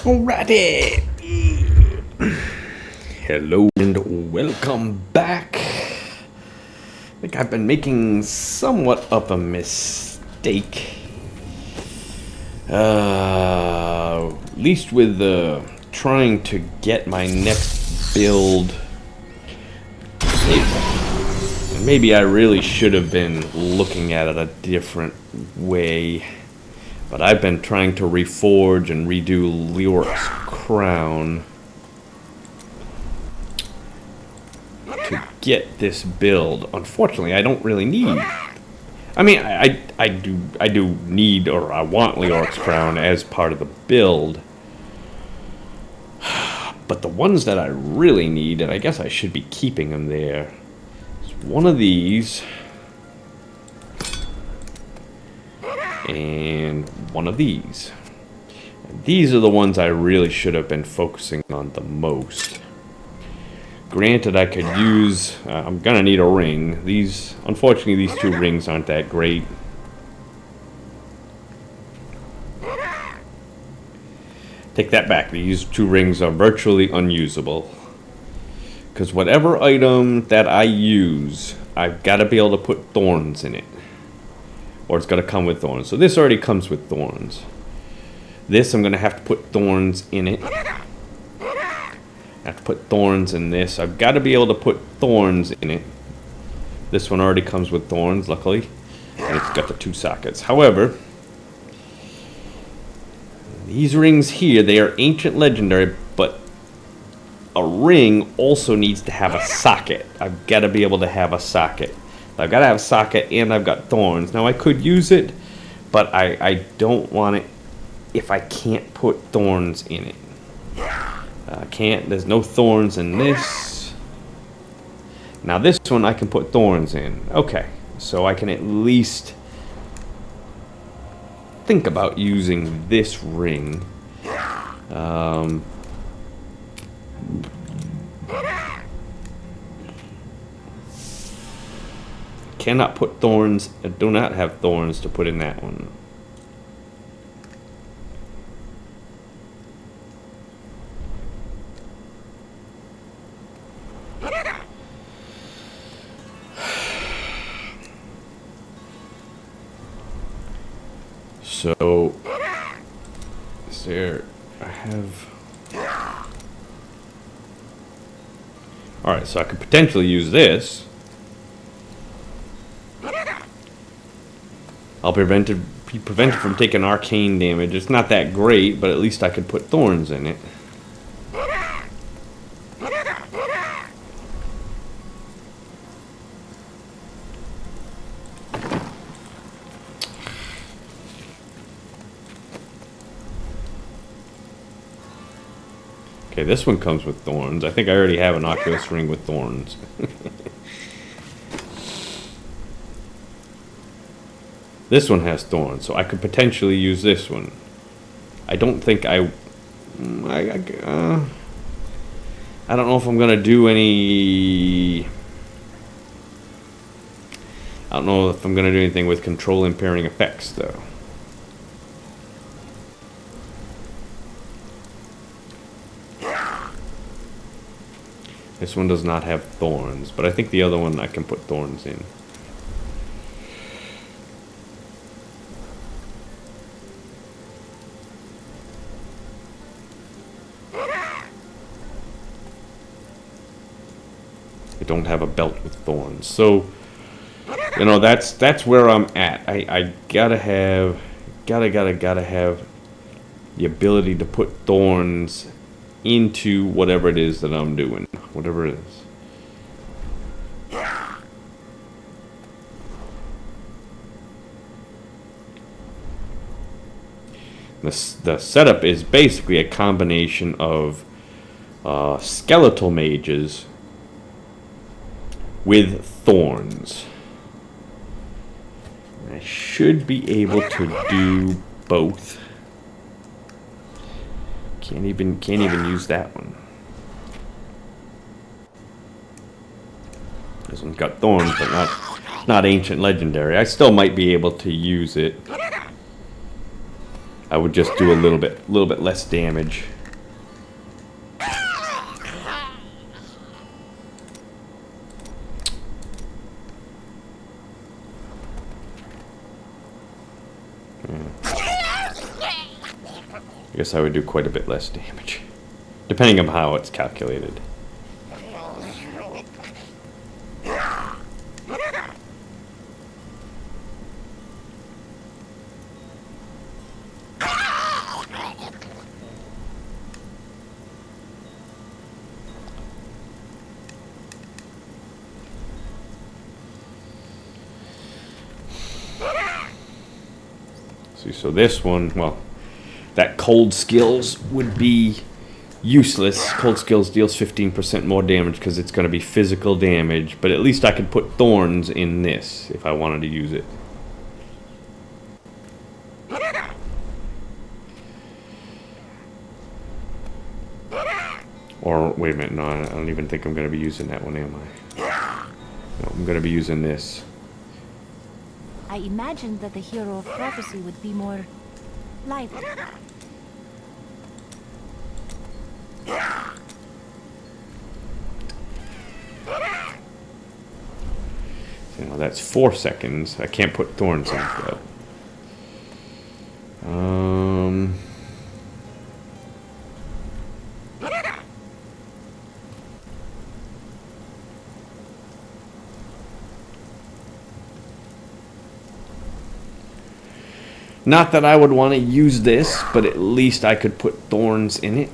Alrighty. Hello and welcome back. I think I've been making somewhat of a mistake. At least with trying to get my next build. Maybe I really should have been looking at it a different way. But I've been trying to reforge and redo Lyrick's crown to get this build. Unfortunately, I don't really need. I mean, I do need, or I want Lyrick's crown as part of the build. But the ones that I really need, and I guess I should be keeping them there, is one of these. And one of these. And these are the ones I really should have been focusing on the most. Granted, I could use... I'm gonna need a ring. Unfortunately, these two rings aren't that great. Take that back. These two rings are virtually unusable. Because whatever item that I use, I've got to be able to put thorns in it. Or it's going to come with thorns. So this already comes with thorns. This, I'm going to have to put thorns in it. I have to put thorns in this. I've got to be able to put thorns in it. This one already comes with thorns, luckily. And it's got the two sockets. However, these rings here, they are ancient legendary, but a ring also needs to have a socket. I've got to be able to have a socket. I've got to have a socket and I've got thorns. Now I could use it, but I don't want it if I can't put thorns in it. I can't, there's no thorns in this. Now this one I can put thorns in. Okay, so I can at least think about using this ring. Cannot put thorns. I do not have thorns to put in that one. So, is there? I have. All right, so I could potentially use this. I'll be prevented from taking arcane damage. It's not that great, but at least I could put thorns in it. Okay, this one comes with thorns. I think I already have an Oculus ring with thorns. This one has thorns, so I could potentially use this one. I don't think I don't know if I'm gonna do any. I don't know if I'm gonna do anything with control impairing effects though. This one does not have thorns, but I think the other one I can put thorns in. Don't have a belt with thorns, so you know that's where I'm at. I gotta have the ability to put thorns into whatever it is that I'm doing, whatever it is. The setup is basically a combination of skeletal mages with thorns. I should be able to do both. Can't even use that one. This one's got thorns, but not ancient legendary. I still might be able to use it. I would just do a little bit less damage. I guess I would do quite a bit less damage, depending on how it's calculated. See, so this one, well, that cold skills would be useless. Cold skills deals 15% more damage because it's going to be physical damage, but at least I could put thorns in this if I wanted to use it. Or, wait a minute, no, I don't even think I'm going to be using that one, am I? No, I'm going to be using this. I imagined that the hero of prophecy would be more lively. You know, that's 4 seconds. I can't put thorns in it, though. Not that I would want to use this, but at least I could put thorns in it.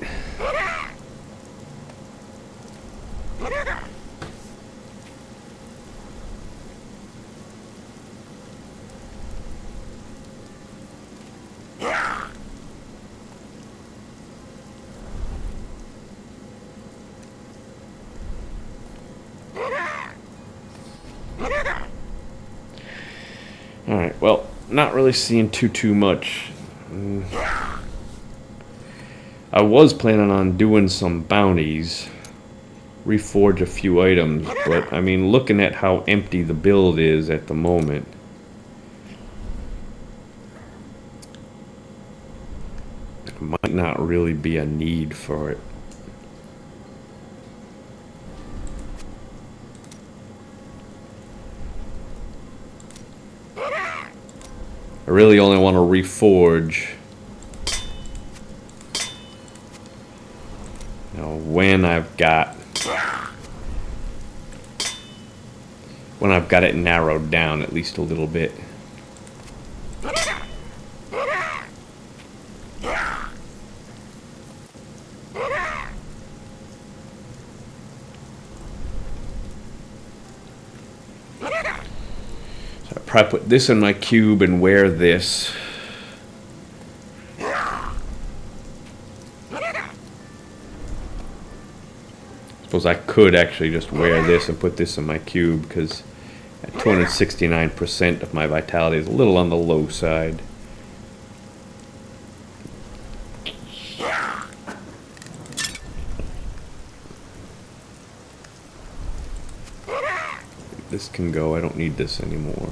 Alright, well, not really seeing too much. I was planning on doing some bounties, reforge a few items, but I mean, looking at how empty the build is at the moment, there might not really be a need for it. I really only want to reforge, you know, when I've got it narrowed down at least a little bit. Probably put this in my cube and wear this. Suppose I could actually just wear this and put this in my cube, because at 269% of my vitality is a little on the low side. This can go. I don't need this anymore.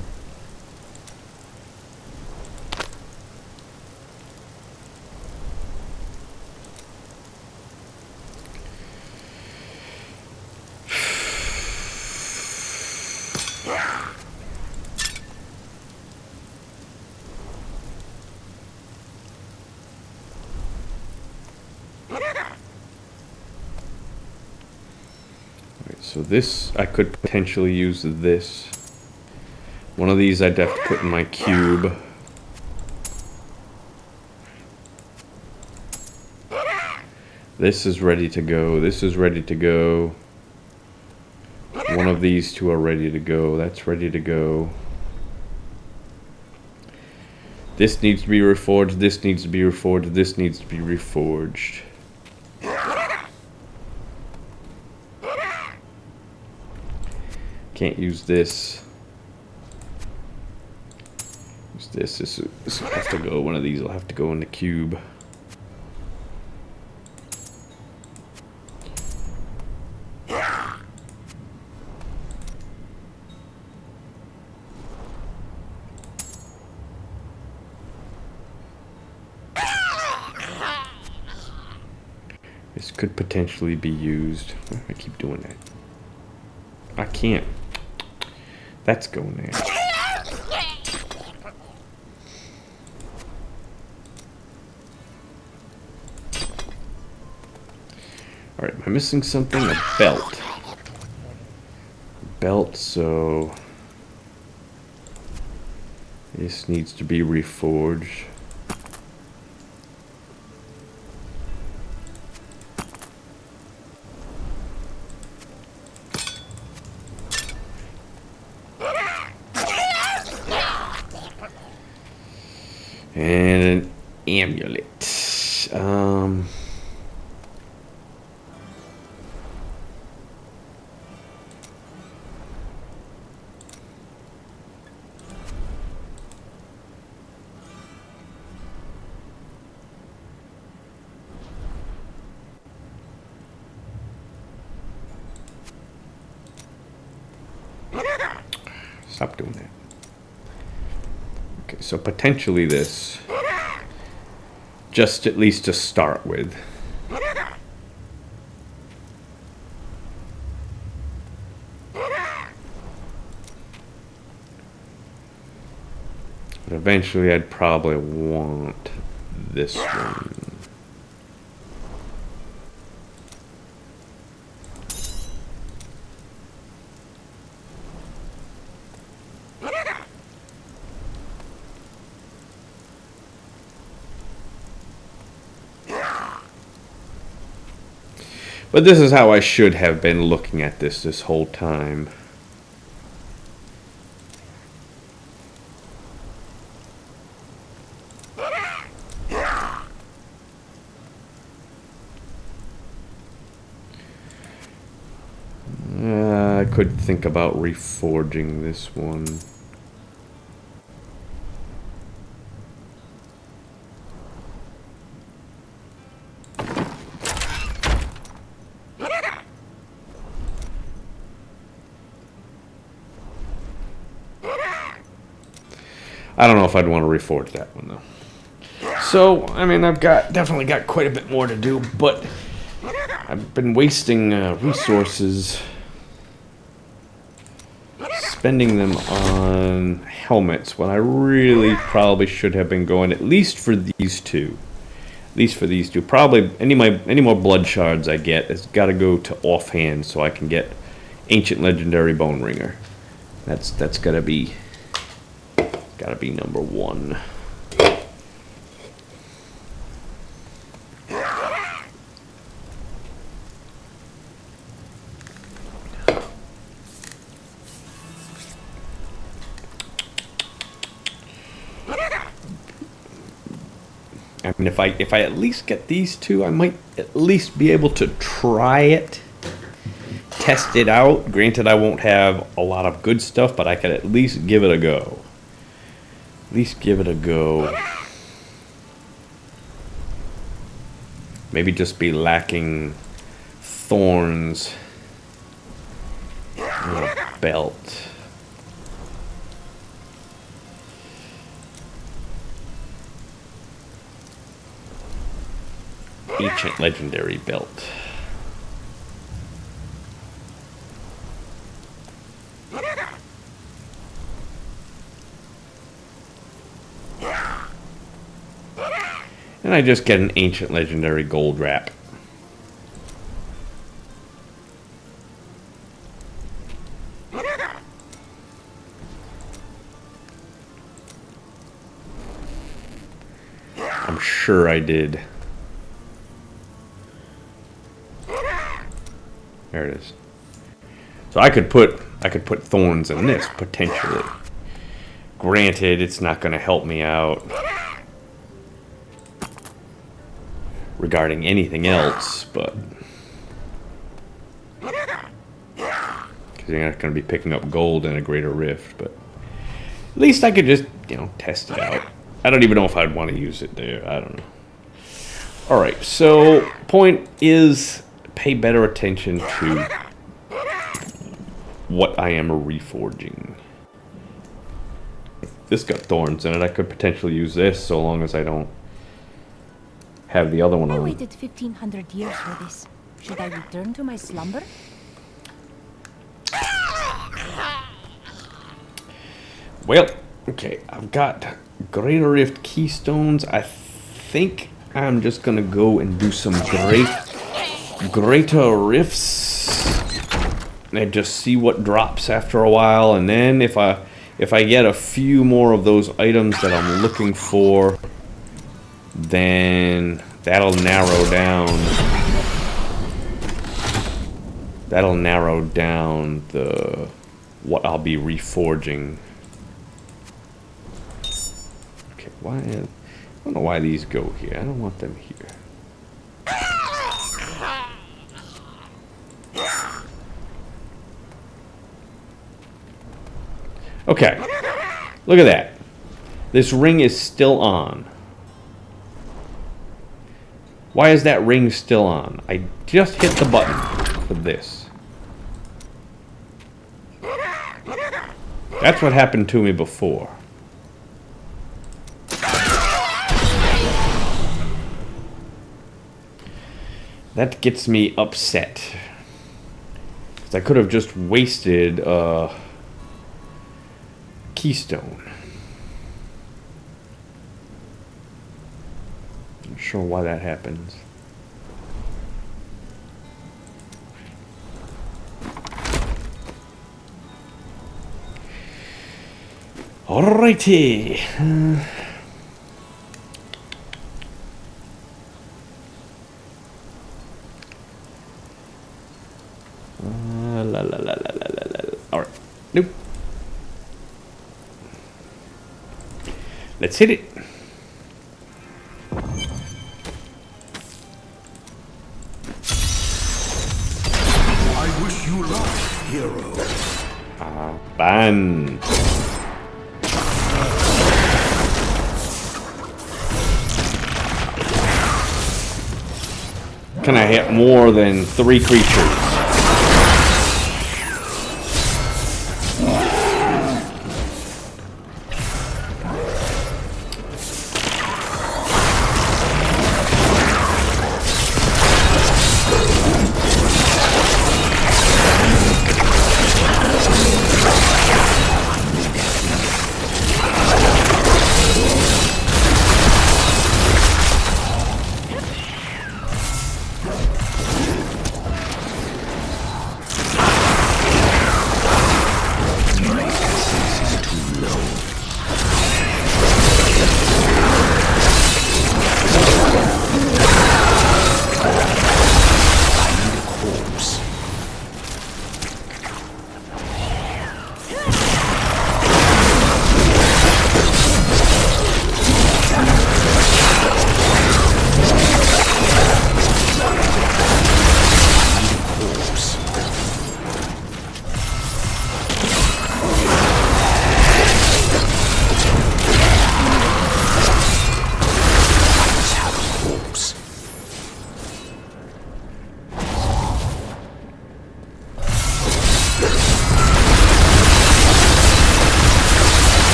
So this, I could potentially use this. One of these I'd have to put in my cube. This is ready to go. This is ready to go. One of these two are ready to go. That's ready to go. This needs to be reforged. This needs to be reforged. This needs to be reforged. Can't use this. Use this. This will have to go. One of these will have to go in the cube. This could potentially be used. Why do I keep doing that? I can't. That's going there. Alright, am I missing something? A belt. Belt, so... this needs to be reforged. And an amulet. Stop doing that. Okay, so potentially this. Just at least to start with. But eventually I'd probably want this one. But this is how I should have been looking at this whole time. I could think about reforging this one. I don't know if I'd want to reforge that one though. So, I mean, I've definitely got quite a bit more to do, but I've been wasting resources spending them on helmets when I really probably should have been going at least for these two. At least for these two. Probably any more blood shards I get has got to go to offhand so I can get Ancient Legendary Bone Ringer. That's gotta be number one. I mean, if I at least get these two, I might at least be able to try it, test it out. Granted, I won't have a lot of good stuff, but I could at least give it a go. At least give it a go. Maybe just be lacking thorns and a belt. Ancient Legendary Belt. And I just get an Ancient Legendary Gold Wrap. I'm sure I did. There it is. So I could put thorns in this potentially. Granted, it's not going to help me out regarding anything else, but because you're not going to be picking up gold in a greater rift, but at least I could just, test it out. I don't even know if I'd want to use it there. I don't know. All right, so point is pay better attention to what I am reforging. This got thorns in it. I could potentially use this so long as I don't have the other one I on. waited 1,500 years for this. Should I return to my slumber? Well, okay, I've got Greater Rift Keystones. I think I'm just gonna go and do some Greater Rifts and just see what drops after a while. And then if I get a few more of those items that I'm looking for, then that'll narrow down the what I'll be reforging. Okay, why? I don't know why these go here. I don't want them here. Okay, look at that. This ring is still on. Why is that ring still on? I just hit the button for this. That's what happened to me before. That gets me upset. Because I could have just wasted keystone. Not sure why that happens. Alrighty. Alright. Nope. Let's hit it. I wish you luck, hero. Ban. Can I hit more than 3 creatures?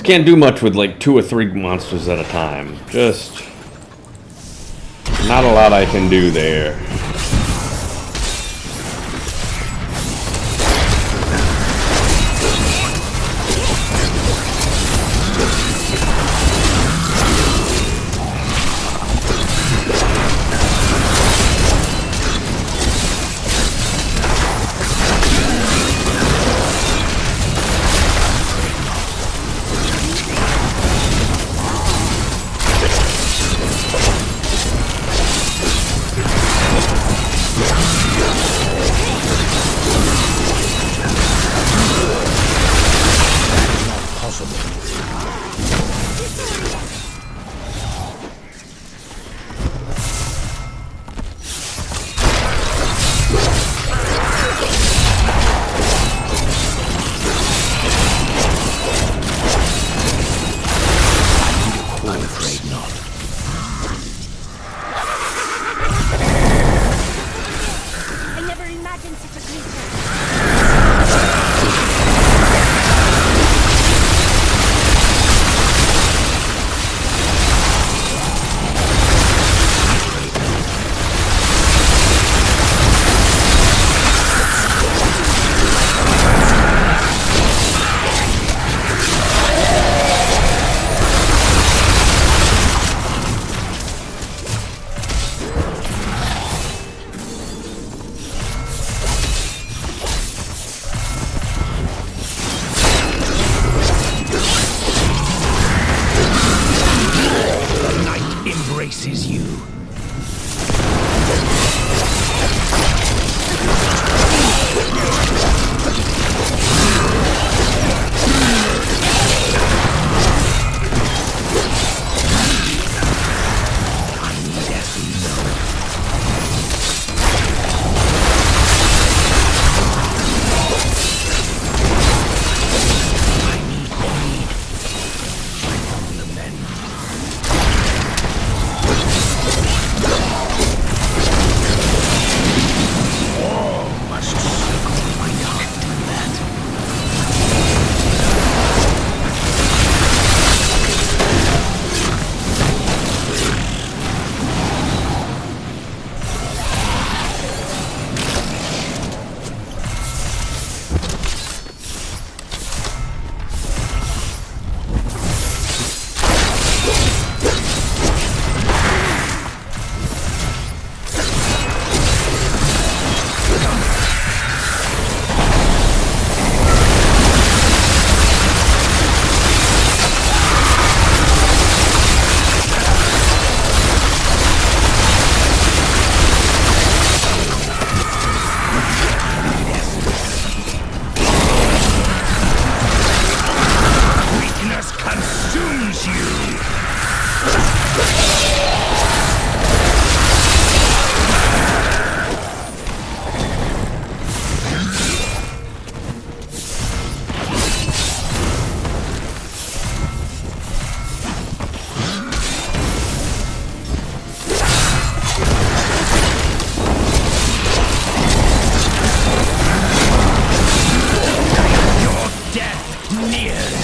Can't do much with like 2 or 3 monsters at a time. Just not a lot I can do there. nears.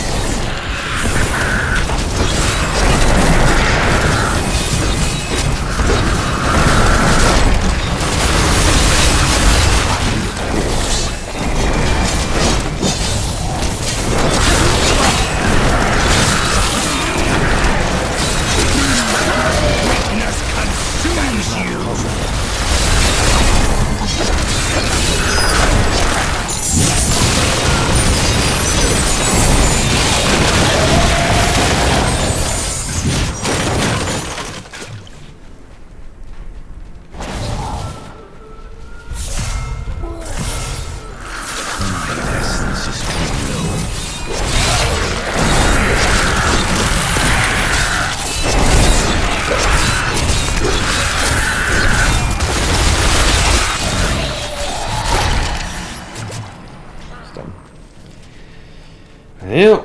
Yep.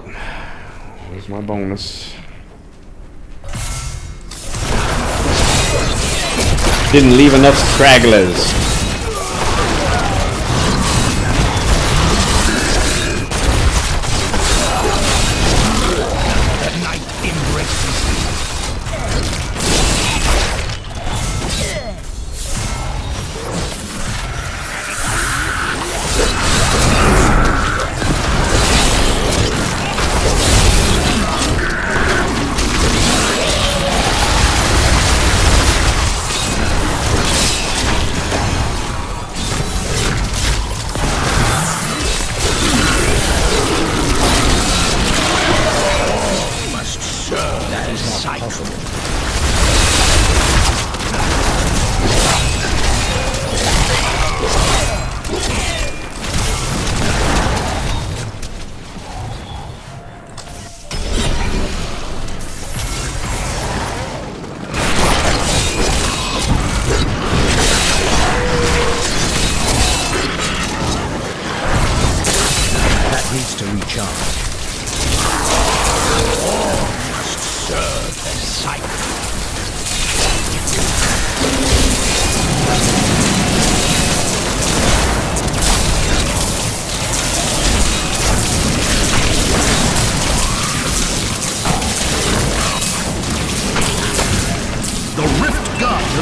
Where's my bonus? Didn't leave enough stragglers.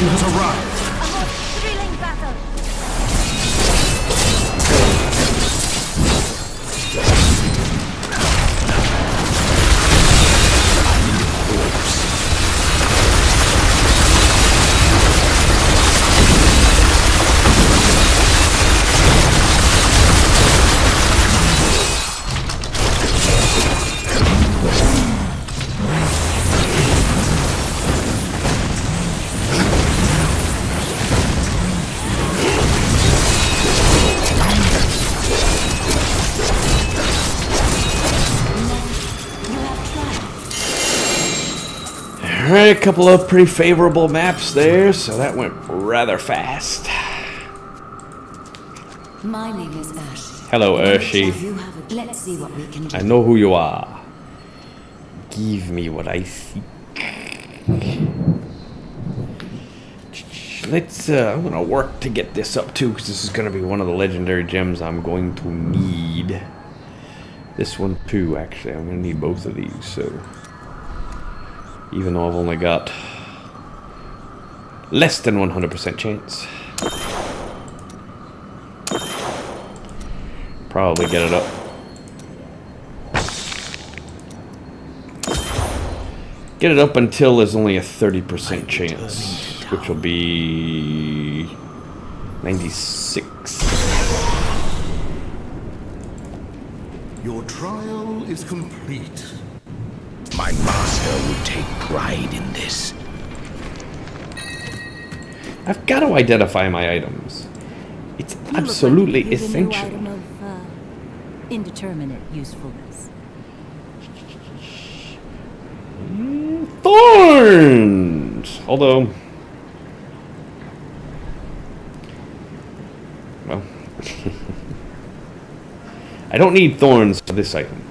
Has arrived. A most thrilling battle. Alright, a couple of pretty favorable maps there, so that went rather fast. My name is Urshi. Hello, Urshi. Let's see what we can do. I know who you are. Give me what I seek. I'm gonna work to get this up too, because this is gonna be one of the legendary gems I'm going to need. This one too, actually. I'm gonna need both of these, so. Even though I've only got less than 100% chance. Probably get it up. Get it up until there's only a 30% chance, which will be 96. Your trial is complete. My master would take pride in this. I've got to identify my items. It's absolutely essential. Item of indeterminate usefulness. Thorns! Although, well, I don't need thorns for this item.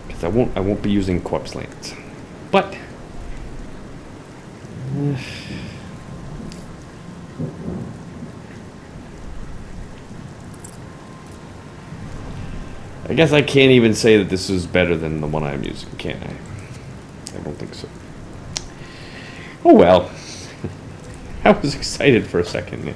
Because I won't be using corpse lance. But I guess I can't even say that this is better than the one I'm using, can I? I don't think so. Oh well. I was excited for a second.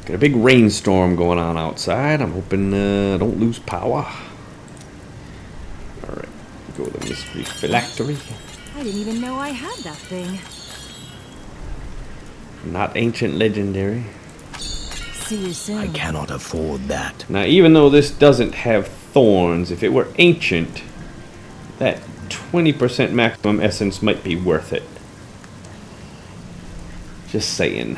Got a big rainstorm going on outside. I'm hoping I don't lose power. Alright, go to the mystery phylactery. I didn't even know I had that thing. Not ancient legendary. See you soon. I cannot afford that. Now, even though this doesn't have thorns, if it were ancient, that 20% maximum essence might be worth it. Just saying.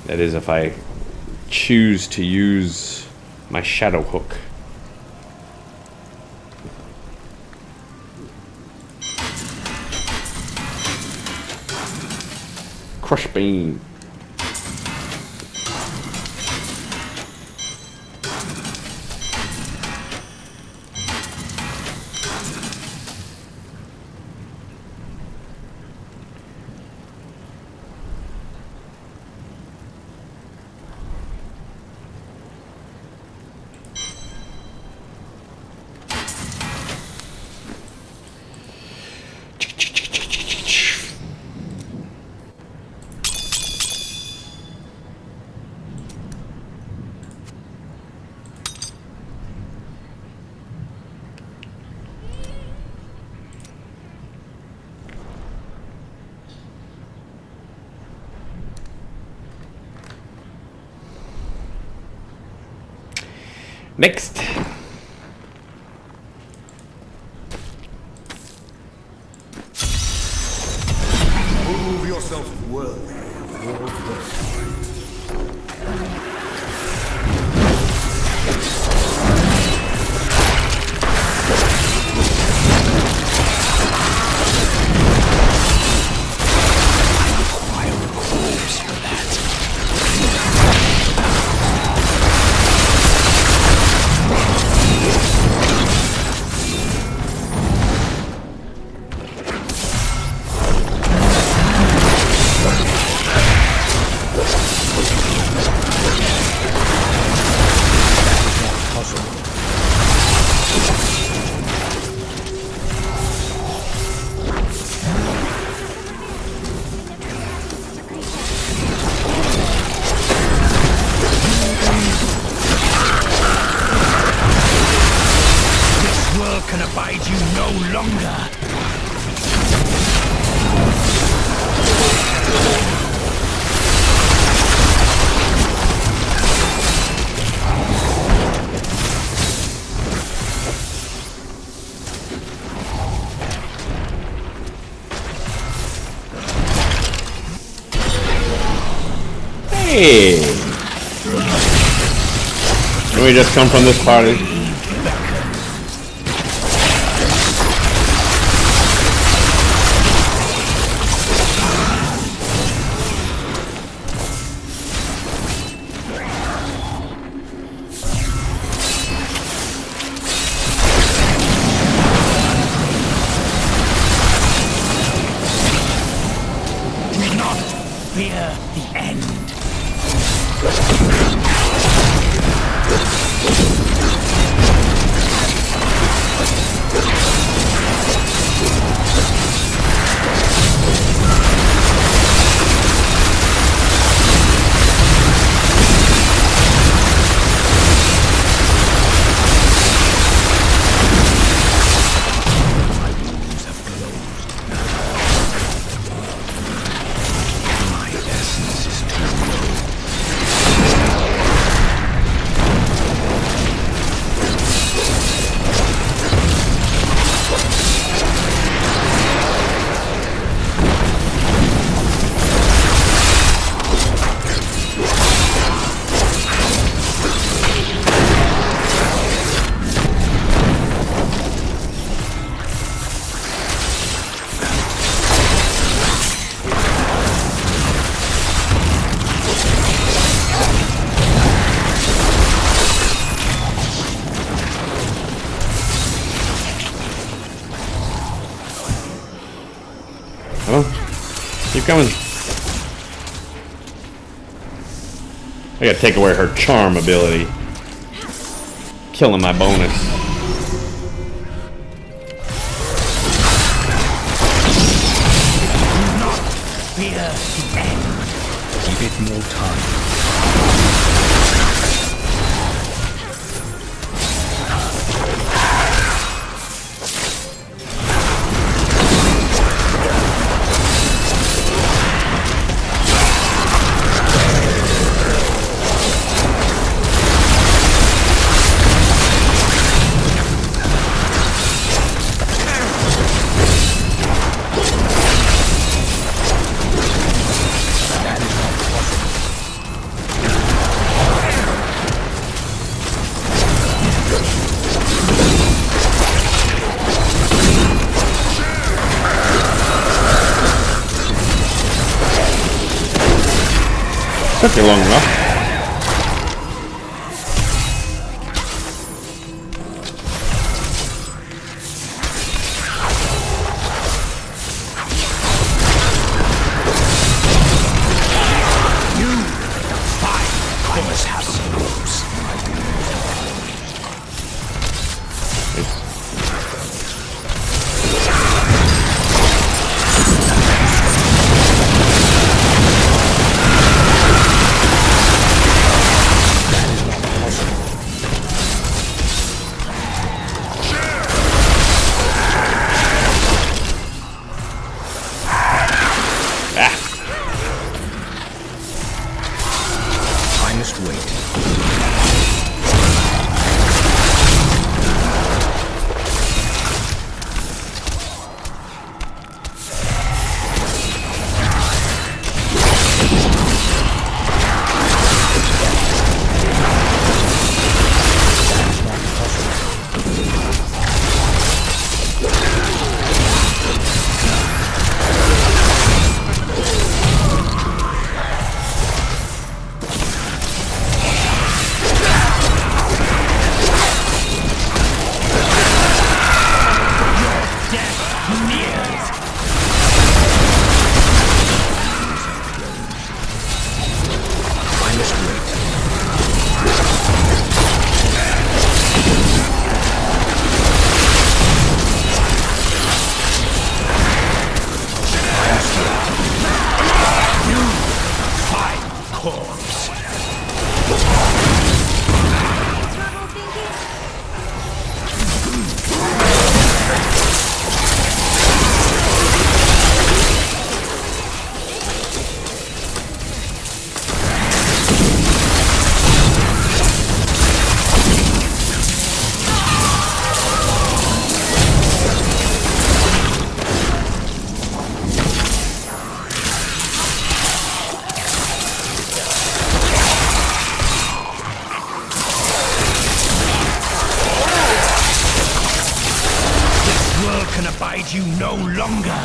That is if I choose to use my shadow hook. Crush beam. Next. Prove yourself worthy of your birthright. Can abide you no longer. Hey! Can we just come from this party? Fear the end. coming. I gotta take away her charm ability. Killing my bonus. Fear the end. Give it more time. Took you long enough. I must have some moves. I must wait. Can abide you no longer.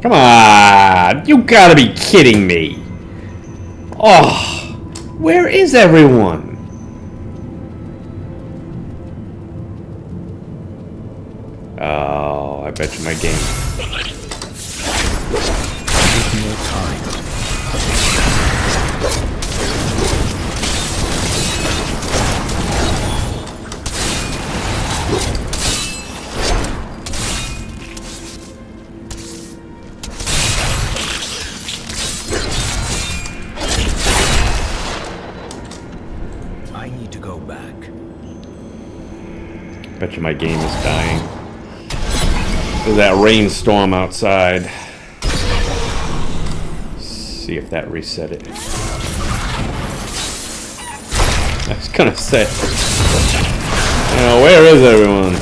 Come on! You gotta be kidding me! Oh! Where is everyone? Oh, I bet you my game. Take more time. I need to go back. Bet you my game is dying. There's that rainstorm outside. See if that reset it. I was gonna say. Where is everyone?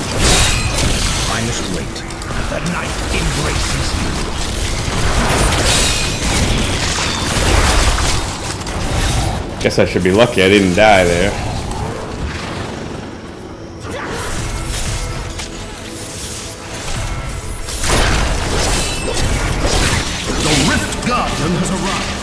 I must wait. The night embraces you. Guess I should be lucky I didn't die there. The Rift Guardian has arrived.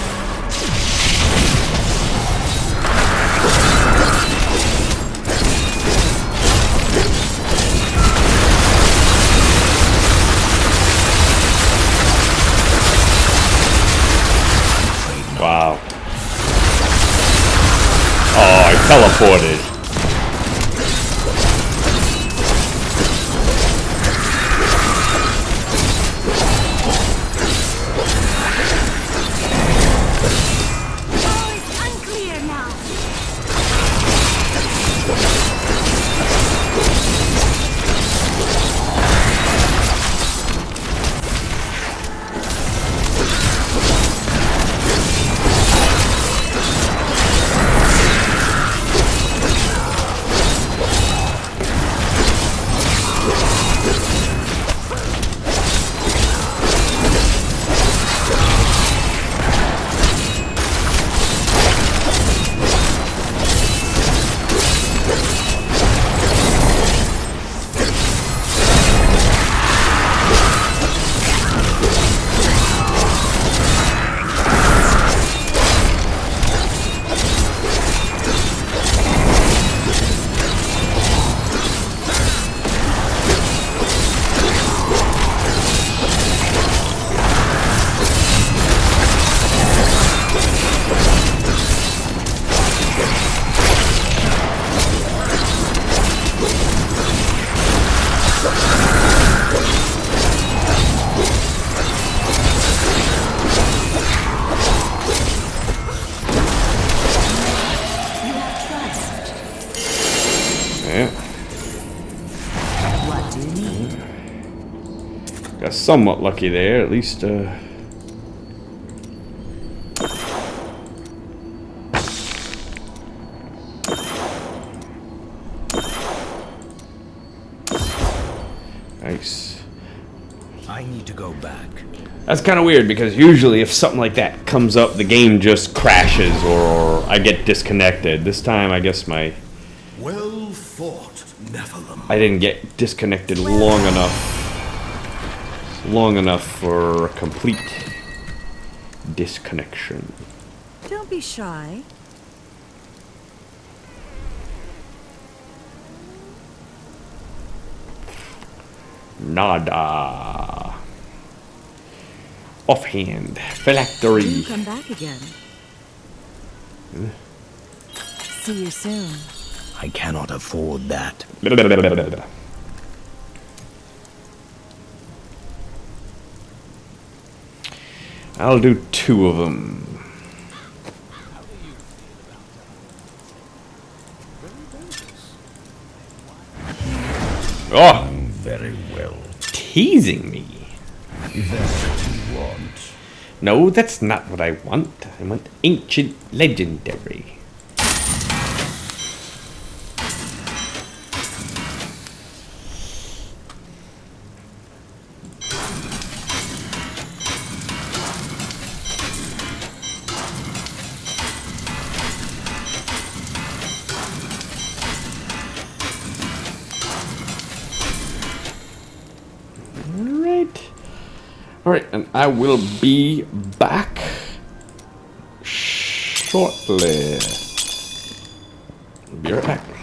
Wow. Oh, I teleported. Oh, it's unclear now. Yeah. What do you need? Got somewhat lucky there, at least. Nice. I need to go back. That's kind of weird because usually if something like that comes up, the game just crashes or I get disconnected. This time, I guess Well fought, Nephilim. I didn't get disconnected long enough for a complete disconnection. Don't be shy. Nada. Offhand. Phylactery. You come back again. See you soon. I cannot afford that. I'll do 2 of them. Oh, Very well. teasing me. That's what you want. No, that's not what I want. I want ancient legendary. Alright, and I will be back shortly. Be right back.